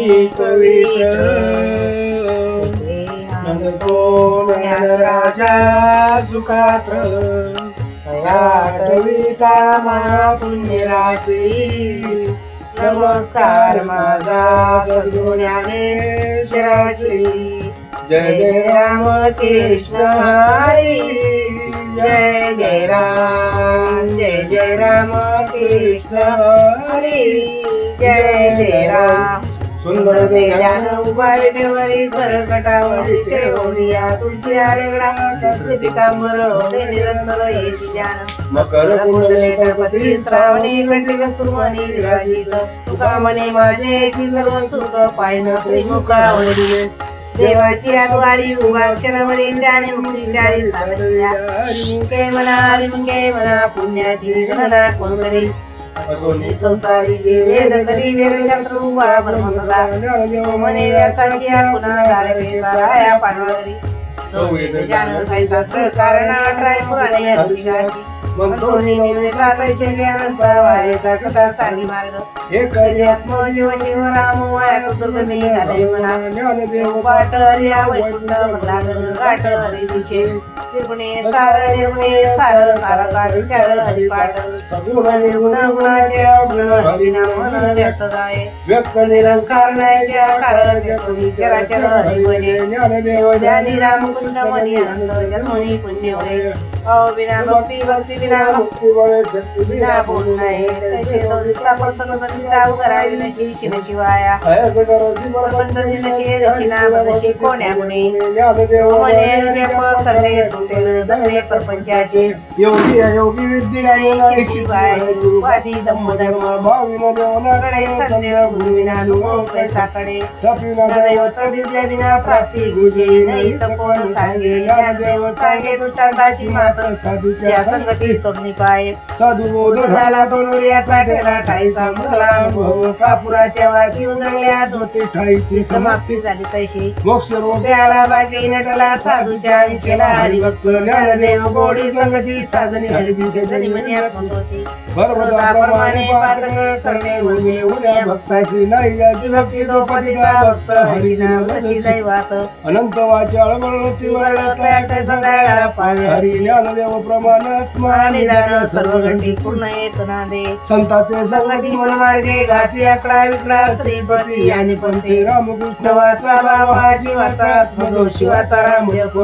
पवित्र नंदतो राजा सुखात्र आठविता महापुण्यराशी नमस्कार माझा सद्गुण्यानेश्वराशी जय जय राम कृष्ण हरी जय जय राम कृष्ण हरी जय जय राम सुंदर तेजानं उभारटेवरी करकटावरी ठेवूया तुझी आरेगडा कसे पिकांबर होते निरंतर येची ज्ञान मकर कुंडले गणपती श्रावणी कंठी कस्तुरमणी विराजित तुका म्हणे माझे की सर्व सुख पायन श्रीमुखावरी देवाची आठवारी उभा क्षणवरी ज्ञानी मुक्तीचारी साधल्या हरिमुखे म्हणा पुण्याची गणना कोण करी असोनी संसारी वेद करी वेदशास्त्र उभा ब्रह्मसदा म्हणे व्यासाची पुन्हा गारवे साराया पांडवरी चौवेद ज्ञान साईशास्त्र कारण 18 पुराणे अधिकाची म्हणतोनी निर्णय तैसे ज्ञान प्रवाहाचा कथा सांगी मार्ग हे करी आत्मजीव शिव राम वाया दुर्गमी घाले म्हणा ज्ञानदेव पाठ हरिया वैकुंठ म्हणला घाट हरी दिशे निर्गुणे सार सारका विचार हरिपाठ सगुण निर्गुण गुणाचे अवगुण हरिनाम मन व्यक्त जाय व्यक्त निरंकार नायच्या कारण व्यक्त विचाराचर हरिभजे ज्ञानदेव ज्ञानी रामकृष्ण मनी अनंत जन्मनी पुण्य वळे बिना भक्ती बिना मुक्ती वळे शक्ती बिना बोल नाही तसे दौरीचा प्रसन्न दंडिता उगरावी नशी शिन शिवाया सहज करसी परबंध दिनशी रचिना बदशी कोण्या गुणे ज्ञानदेव मने जप करणे तुटेल धने प्रपंचाचे योगी अयोगी विद्या शिवाय उपाधी धम्मधर्म भाविन देवनाकडे संदेव गुरुविना नको कैसाकडे सपिना दैवत दिसल्या बिना प्राप्ती गुजे नाही तपोन सांगे ज्ञानदेव सांगे तुटांडाची मात साधूच्या संगती तरुणी पाय साधू बोध झाला तो नूर्याचा ठेला ठाईचा मुखला अनुभव कापुराच्या वाती उजळल्या ज्योती ठाईची समाप्ती झाली तैशी मोक्ष रोग्याला बाकी नटला साधूच्या केला हरिभक्त ज्ञानदेव गोडी संगती साधनी हरिदिशे जनी मनी आत्मतोची बरोबरा परमाने पातक करणे म्हणजे उद्या भक्ताशी नाही याची भक्ती तो पतीचा भक्त हरिनाम वशी दैवात अनंत वाचाळ वर्णती वर्णतया कैसा पाय हरी ज्ञानदेव प्रमाणात्मा निदान सर्व घंटी पूर्ण एक नादे संताचे संगती मनमार्गे घातली आकडा विकडा श्रीपती आणि पंथे रामकृष्ण वाचा भावा जीवाचा आत्मदो शिवाचा राम जप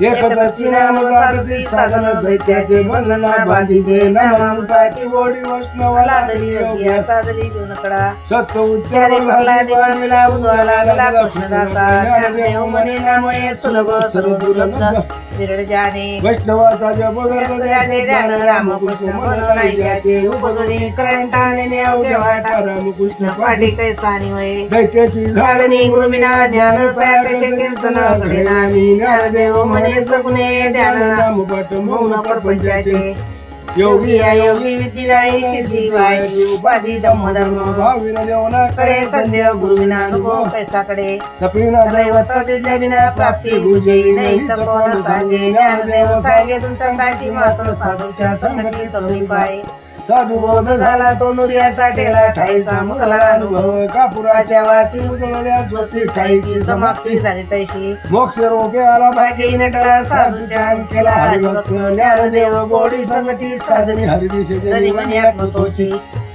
एकदत्ती नाम सारथी साधन दैत्याचे बंधना बांधिते नामामृताची गोडी वैष्णवाला दली योग्या साधली जुनकडा सत्य उच्चारे भरला दिवाणीला उद्वाला गला कृष्णदासा ज्ञानदेव मने नामये सुलभ सर्व दुर्लभ विरळ जाणे वैष्णवाचा जप करते ध्यान रामकृष्ण मन नायकाचे उपजोनी करंटाने नेवगे वाटा रामकृष्ण पाठी कैसानी वये दैत्याची झाडणी गुरुविना ज्ञान तया कैसे कीर्तन घडे नामी ज्ञानदेव मने सगुणे ध्यान नाम पट मौन प्रपंचाचे योगी अयोगी विद्याई सिद्धी वाई उपाधी धम्मधर्म भाविन देवनाकडे संदेव गुरुविना नको कैसाकडे तपिना दैवत दिल्या बिना प्राप्ती गुजे नाही तपोन सांगे ज्ञानदेव सांगे तुमच्या मात साधूच्या संगती तरुणी पाय साधू बोध झाला तो नूर्याचा ठेला ठाईचा मुखला अनुभव कापुराच्या वाती उजळल्या ज्योती ठाईची समाप्ती झाली तैशी मोक्ष रोगे आला भागी नटला साधूच्या केला हरिभक्त ज्ञानदेव गोडी संगती साधनी हरिदिशे जनी मनी आत्मतोची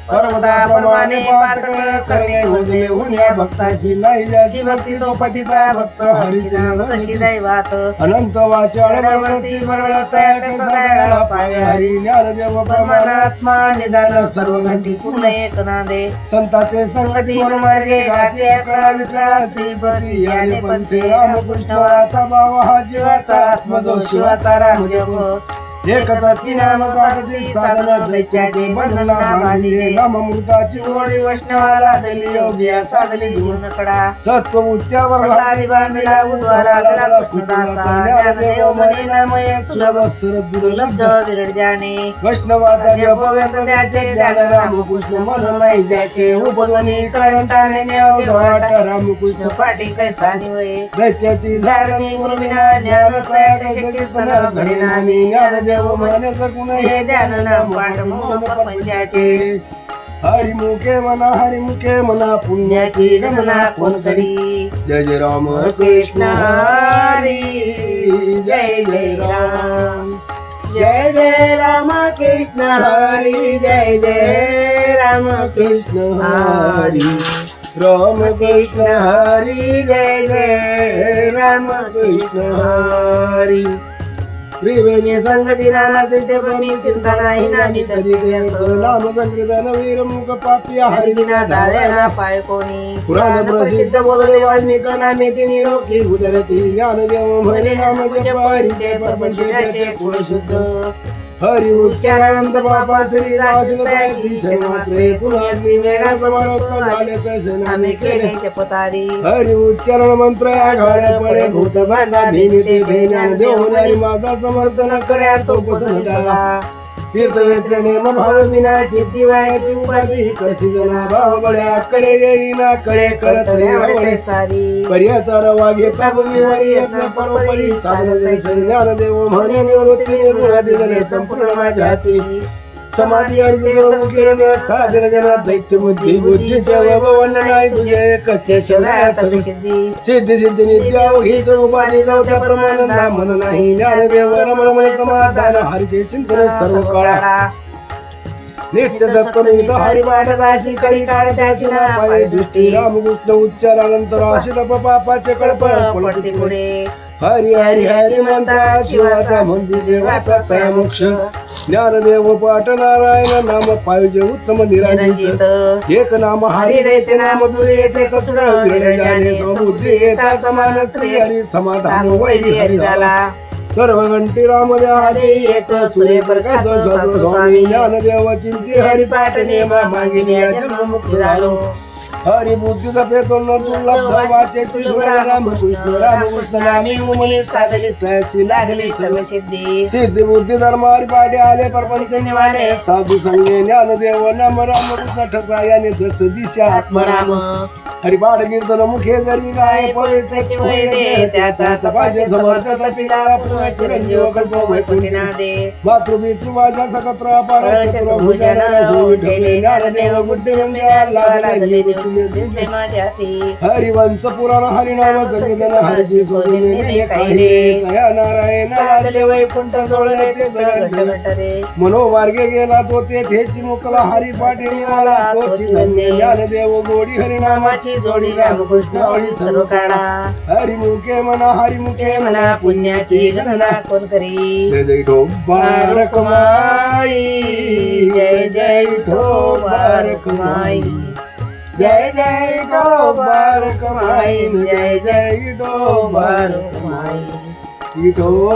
पर्वता परमाने पातक करणे होते उन्या भक्ताशी नाही ज्याची भक्ती तो पतिता भक्त हरीची नाम तशी दैवात अनंत वाचाळ वर्णती वर्णतया कैसा पाय हरी ज्ञानदेव परमात्मा निदान सर्व घंटी पूर्ण एक नादे संताचे संगती मार्गे घातली आकडा विकला श्रीपती याने पंथे रामकृष्ण वाचा भाव हा जीवाचा आत्मजो शिवाचा राम जप एकदत्ती नाम सारथी साधन दैत्याचे बंधना बांधिले नामामृताची गोडी वैष्णवाला दली योग्या साधली जीवनकडा सत्व उच्चावर हरी बांधला उद्वारा गला कृष्णदासा ज्ञानदेव मने नामये सुलभ सरद दुर्लभ विरळ जाणे वैष्णवाचा जप व्यक्त त्याचे ज्ञान रामकृष्ण मन नाही ज्याचे उपध्वनी कंठाने नेव वाट रामकृष्ण पाठी कैसानी वये दैत्याची धारणी गुरुविना ज्ञान तया कैसे कीर्तन घडे नामी ज्ञानदेव मने सगुण हे ध्यान नाम वाट मौन प्रपंचाचे हरिमुखे म्हणा पुण्याची गणना कोण करी. जय जय राम कृष्ण हरी जय जय राम. जय जय राम कृष्ण हरी जय जय राम कृष्ण हरी. राम कृष्ण हरी जय जय राम कृष्ण हरी. त्रिवेणी संगती नाना तीर्थपणी चिंता नाही नामी तरी नाम संकीर्तन वीर मुख पापी हरी. हरिना डाव्याना पाय कोणी. पुराण प्रसिद्ध बोलले वाल्मिक नामे तिने रोखी उदरती. ज्ञानदेव म्हणे नाम जप हरीचे प्रपंचाचे पुढ शुद्ध. हरी उच्चारानंद बाबा श्री राजश्री शर्मात्रे पुन्हा वेळा समारोप झाले तसे आम्ही केले ते पतारी. हरी उच्चारण मंत्र घाड्या पडे भूत भांडा भीमिते भेज्ञान देऊन हरी माझा समर्थन कर्या तो पुसला. तीर्थवेत्र नेम भाव विना सिद्धी वायाची उपाधी कशी जना भाव बड्या कडे येईना कडे करत आवडते सारी. पर्याचा रवा घेता भूमीवरी यत्न परोपरी साधन ज्ञानदेव म्हणे निवृत्ती निर्गुणादी झाले संपूर्ण माझ्या हाती. समाधी साधन जना दैत्य बुद्धी बुद्धीच्या वैभवन नाही तुझे कथे सिद्धी सिद्धी नित्य हीच उपाधी जाऊत्या प्रमाण मन नाही. ज्ञानदेव रमण समाधान हरीचे चिंतन सर्व काळा. नित्य सप्तमी हरी वाटताशी कडी काढताची ना पाय दृष्टी. रामकृष्ण उच्चारानंतर अशी तप पापाचे कळपळ पडते पुढे. हरी हरी हरी म्हणता शिवाचा मंदिर देवाचा तया मोक्ष. ज्ञानदेव पाठ नारायण नाम पाहिजे उत्तम निरंजित. एक नाम हरी दैत्य नाम दुरी येते कसुड जाणे समृद्धी येता समान श्री हरी समाधान वैरी हरी झाला. सर्व घंटी राम हरी एक सूर्यप्रकाश स्वामी. ज्ञानदेव चिंती हरी पाठ नेमा मागिनी जन्ममुक्त झालो. हरी बुद्धी सफेदोन दुर्लभ वाचे रामकृष्ण रामकृष्ण नामी उमली साधली त्याची लागली सर्व सिद्धी. सिद्धी बुद्धी धर्म हरी पाठे आले परपंच निवाले. साधू संगे ज्ञानदेव नाम रामकृष्ण ठसा याने दस दिशा आत्मराम. हरिपाठ कीर्तन मुखे जरी गाय पवित्राची वय दे त्याचा तपाचे समर्थ पिता पुन्हा चिरंजीव कल्प वैकुंठीना दे. मातृपितृवाच्या सकत्र अपार चतुर भुजन होऊन ठेवले. ज्ञानदेव बुद्धिमंत्या लागले दिसले माझ्या हाती. हरिवंश पुराण हरिनाम संकीर्तन हरची सोदिने काहिले. दया नारायण लागले वैकुंठ सोडले ते घटरे. मनोमार्गे गेला तो तेथेची मुकला हरी पाठी निघाला तोची धन्य. ज्ञानदेव गोडी हरिनामाची जोडी रामकृष्ण ओळी सर्व काढा. हरिमुखे म्हणा पुण्याची गणना कोण करी. जय जय बारक माई जय जय बारक माई. जय जय बारक माई. जय जय बारक माई.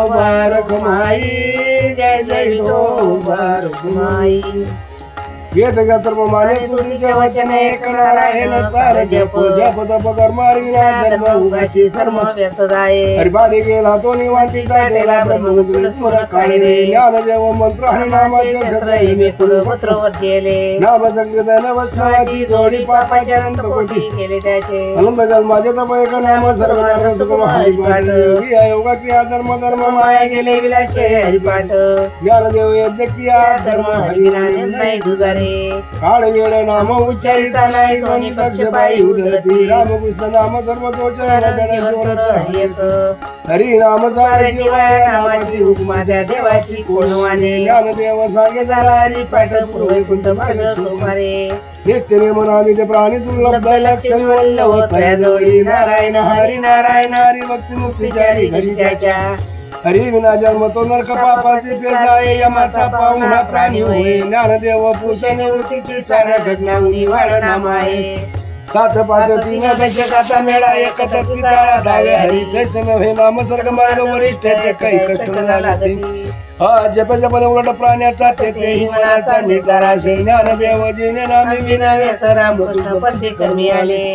बारक माई. जय जय बारक माई. वेद गंधर्व माने तुझे वचन ऐकणार आहे न सार जप जप तप कर्म धर्म उगाची सर्व व्यर्थ जाये. हरिपाठी गेला तो निवांती चाटेला ब्रह्मगुरु स्मरण काढले. ज्ञानदेव मंत्र हरिनामाचे शस्त्र मी पुत्रवर केले. नाम संकीर्तन वस्त्राची जोडी पापाच्या अनंत कोटी केले त्याचे. आनंद जन्माचे तप एक नाम सर्व हरिपाठ. योगाची धर्म धर्म माया गेले विलासे हरिपाठ. ज्ञानदेव यज्ञ किया धर्म हरिविना नाही दुजारे. काळ वेळ नाम उच्चारिता नाही दोन्ही पक्ष पायी उधळती. रामकृष्ण नाम सर्व दोष हरी नाम सारे जीवाय नामाची हुकमा द्या देवाची कोण वाणे. ज्ञानदेव सांगे झाला हरिपाठ पूर्वैकुंठ मार्ग सोमारे. नित्य नेम नामी ते प्राणी दुर्लभ लक्षण वल्लभ तयाजवळी. नारायण हरी नारायण हरी भक्ती मुक्तीचारी घरी त्याच्या. हरी विना जन्म तो नरक पापाचे पेजाळे यमाचा पाहुणा प्राणी होय. ज्ञानदेव पुरुष निवृत्तीची चाड घटनावणी वाढ नाम आहे. 7 5 3 दशकाचा मेळा एकच पिकाळा धावे हरी दर्शन हे नाम सर्ग मार्ग वरिष्ठ ते काही कष्ट लागते. जप जपने उलट प्राण्याचा तेथेही मनाचा निर्धार असे. ज्ञानदेव जिने नामी विना व्यर्थ रामकृष्ण पंथे कर्मी आले.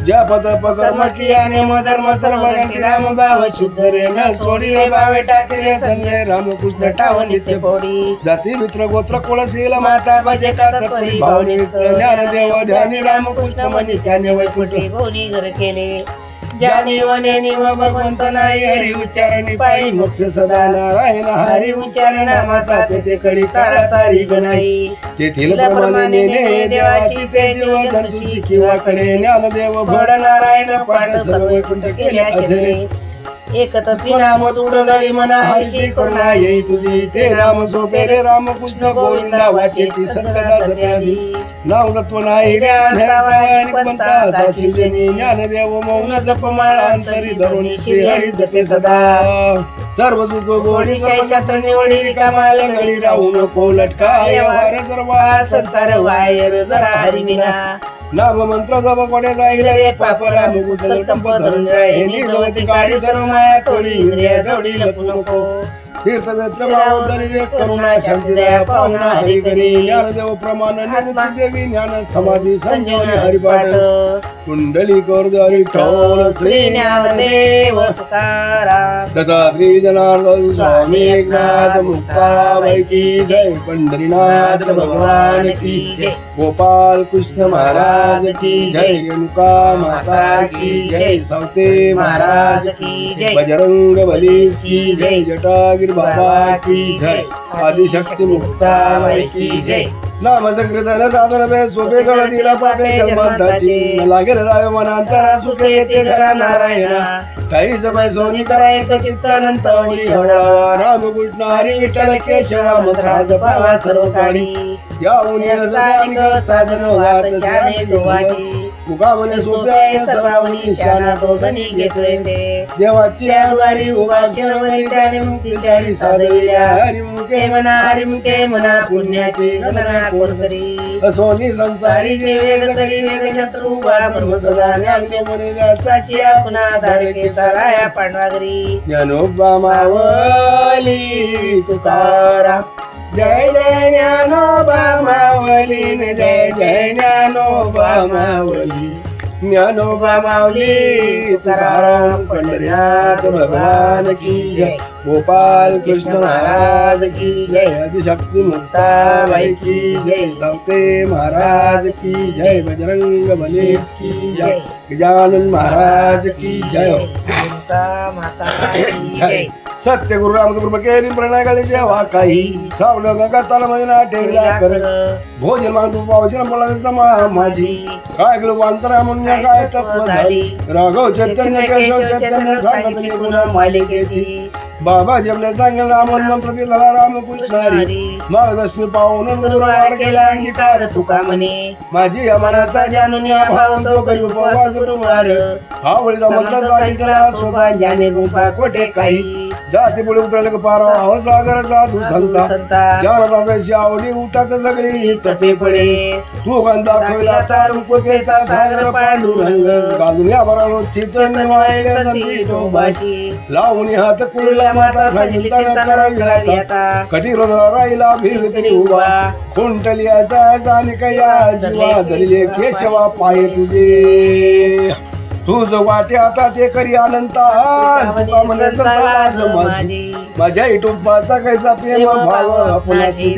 जप तप कर्म किया नेम धर्म सर्व गंठी राम भाव शुद्ध रे न सोडी रे भावे टाकले संजय. रामकृष्ण टाव नित्य फोडी. जाती मित्र गोत्र कुळशील माता भजे कातरी भाव निमित्त. ज्ञानदेव ध्यानी रामकृष्ण म्हणे त्याने वैकुंठी भोवनी घर केले. ज्याने वने निव भगवंत नाही हरी उच्चारणी पायी मोक्ष सदा नारायण हरी उच्चार नामाचा तेथे कडी काळाचा रिग नाही तेथील प्रमाणे नेणे देवाची ते जीव जंतूची किंवा कडे ज्ञानदेव भड नारायण पाठ सर्व वैकुंठ केले असे एकतत्वी नाम तुडदरी मना हरिशी करुणा येई तुझी ते नाम सोपे रे रामकृष्ण गोविंदा वाचेची सकला जपयादी नाव तत्व नाही ज्ञान आणि पंथाचा शिंदेनी ज्ञानदेव मौन जपमाळा अंतरी धरुणी श्री हरी जपे सदा सर्व सुख गोडी शास्त्र निवडी रिकामाल गडी राहू नको लटकाय वार सर्वा संसार वायर जरा हरिविना नाम मंत्र जप कोडे जाईल रे पापरा मुकुसल कंप धरून राहे निजवती काढी सर्व माया तोडी इंद्रिया जवडी लपू नको तीर्थक्षेत्र भावधरी करुणा शांती दया पावना हरी करी ज्ञानदेव प्रमाण देवी ज्ञान समाधी संजीवनी हरिपाठ कुंडली हरी ठोल श्री ज्ञानदेव तुकाराम दत्तात्री जनार्दन स्वामी एकनाथ मुक्ताबाई की जय पंढरीनाथ भगवान की जय गोपाल कृष्ण महाराज की जय रेणुका माता की जय सौते महाराज की जय बजरंग बली की जय जटागिर बाबा की जय आदिशक्ती मुक्ताबाई की जय नाम संकीर्तन साधन बे सोपे गळतीला पापे जन्मांताची लागेल राय मनांतरा सुखे येते घरा नारायणा काही समय सोनी करा एक चित्त अनंत वळी हळा रामकृष्ण हरी विठ्ठल केशवा मंत्रा जपावा सर्व काळी या उन्ही साधन वात शाने डोवाची मुखामध्ये सोप्या सर्वावणी शाना तो धनी घेतोय ते देवाची वारी उभा शरवरी त्याने मुक्तीचारी साधविल्या हरिमुखे मना पुण्याची गणना कोण करी सोनी संसारी सारी वेद करी वेद शत्रू उभा ब्रह्म सदा ज्ञान साची पुन्हा धारके साराया पांडवागरी ज्ञानोबा मावली तुकाराम जय जय ज्ञानोबा मावली जय जय ज्ञानोबा मावली ज्ञानोबा माऊली तुकाराम पंढरीनाथ भगवान की जय गोपाल कृष्ण महाराज की जय आदिशक्ती मुक्ताबाई की जय सौते महाराज की जय बजरंग बली की जय गजानन महाराज की जय माता की जय सत्य गुरु रामकृपा केली प्रणय जेव्हा काही सावलं करताना मध्ये ना ठेवला कर भोजन मागतो पावशन बोलायचं समा माझी काय गेलो अंतरा म्हणून काय तत्व झाली राघव चैतन्य केशव चैतन्य सांगितली गुण मालिकेची बाबा जमले सांगेल रामन मंत्र दिला रामकृष्ण हरी मार्गदर्शन पाहून गुरुवार केला अंगीकार तुका म्हणे माझी मनाचा जाणून भाव तो करी उपवास गुरुवार आवडीचा मंत्र सांगितला शोभा ज्ञाने गुंफा कोठे काही जाती पुढे उतरले पारा अहो सागर साधू संता ज्याला बाबाची आवडी उठाच सगळी तपे पडे तू गंधा खोला तारू कोपेचा सागर पांडुरंग घालून या बरोबर चित्र संती लावून हात कुळला माता सजली चिंता करावी आता कटी राहिला फिरतरी उभा खुंटली असा आणि कया जीवा धरले केशवा पाय तुझे तुझ वाटे आता ते करी अनंता माझ्या इटुंबाचा कैसा प्रेम भाव आपणाची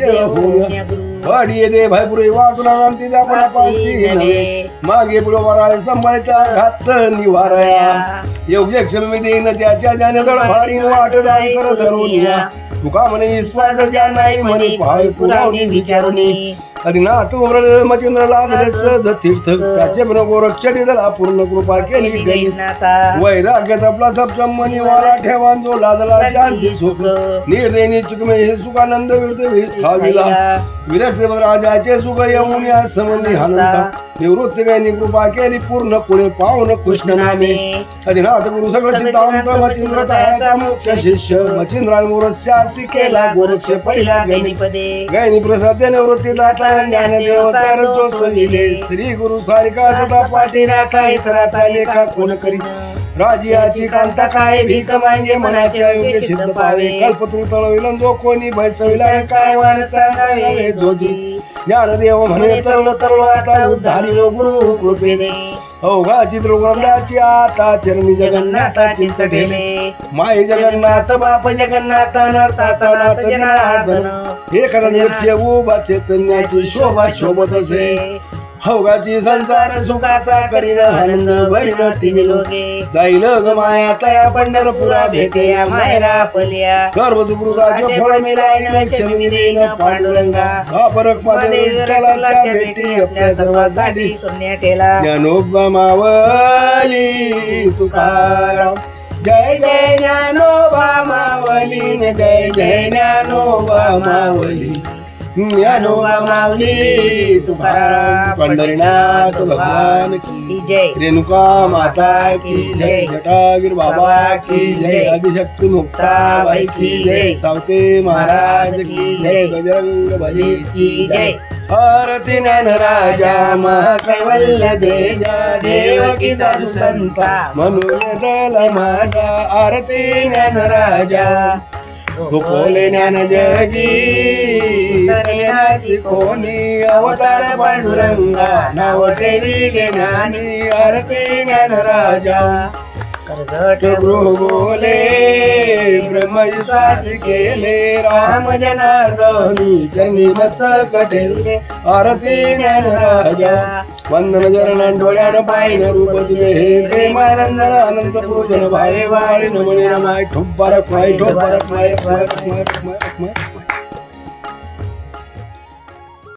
अडी दे भाई पुरे वाचून तिच्या पणापाशी मागे पुढे वराळे सांभाळच्या घात निवारया योग्य क्षम देईन त्याच्या ज्याने जड भारी वाट कर धरून तुका म्हणे विश्वास ज्या नाही म्हणे भाई पुरावणी विचारुनी अरे ना तू मचिंद्र लागले सद तीर्थ त्याचे गोरक्षणी झाला पूर्ण कृपा केली गई वैराग्यात आपला सप्तम मनी वारा ठेवान जो लादला शांती सुख निर्दयनी चुकमे हे सुखानंद विरला विरक्त राजाचे सुख येऊन या समंधी आनंदा निवृत्ती गायनी कृपा केली पूर्ण पुणे पावन कृष्ण नामे अधिनाथ गुरु सगळं चिंतावंत मचिंद्र तयाचा मुख्य शिष्य मचिंद्राने गुरुशासी केला गोरक्ष पहिला गैनीपदे गैनी प्रसाद निवृत्ती दाता ज्ञानदेव सार जो सविले श्री गुरु सारिका सदा पाठी राखा इतराचा लेखा कोण करी राजियाची कांता काय भीक मागे मनाचे योग्य सिद्ध पावे कल्पतू तळविलन जो कोणी बैसविला काय वाण सांगावे जोजी ज्ञानदेव म्हणे तरलो तरलो आता उद्धारिलो गुरु कृपेने अवघा चित्रगुणाची आता चरणी जगन्नाथा चिंत ठेले माय जगन्नाथ बाप जगन्नाथ नरताचा नाथ जनार्दन एक रंगचे उभा चैतन्याची शोभा शोभत असे हौगाची संसार सुखाचा करीन आनंद भरीन तिने लोके जाईल ग माया तया पंढरपुरा भेटे या मायरा पल्या सर्व सुकृताचे फळ मिळाले लक्ष्मी देईन पांडुरंगा हा परक मध्ये विठ्ठलाच्या भेटी आपल्या सर्वांसाठी करण्यात येला ज्ञानोबा मावली तुकाराम जय जय ज्ञानोबा मावली जय जय ज्ञानोबा मावली ज्ञानोबा माऊली तुकाराम पंढरीनाथ भगवान की जय रेणुका माता की जय जटागिर बाबा की जय आदिशक्ती मुक्ताबाई की जय सावते महाराज की जय बजरंग बली की जय आरती ज्ञान राजा कैवल्य देजा देवकी साधू संता म्हणून दल माझा आरती ज्ञान राजा गोकुले ज्ञान जगी तरेनासी कोणी अवतार पांडुरंगा नाव ठेवी ज्ञानी आरती ज्ञान राजा कर्कट बोले ब्रह्मविश्वास केले राम जनार्दनी त्यांनी मस्तक ठेवले आरती ज्ञान राजा वंदन चरण डोळ्यानं पाहिन रूप तुझे हे प्रेमानंद अनंत पूजन भाई वाळी नमने माय ठोप बारक माय ठोप बारक माय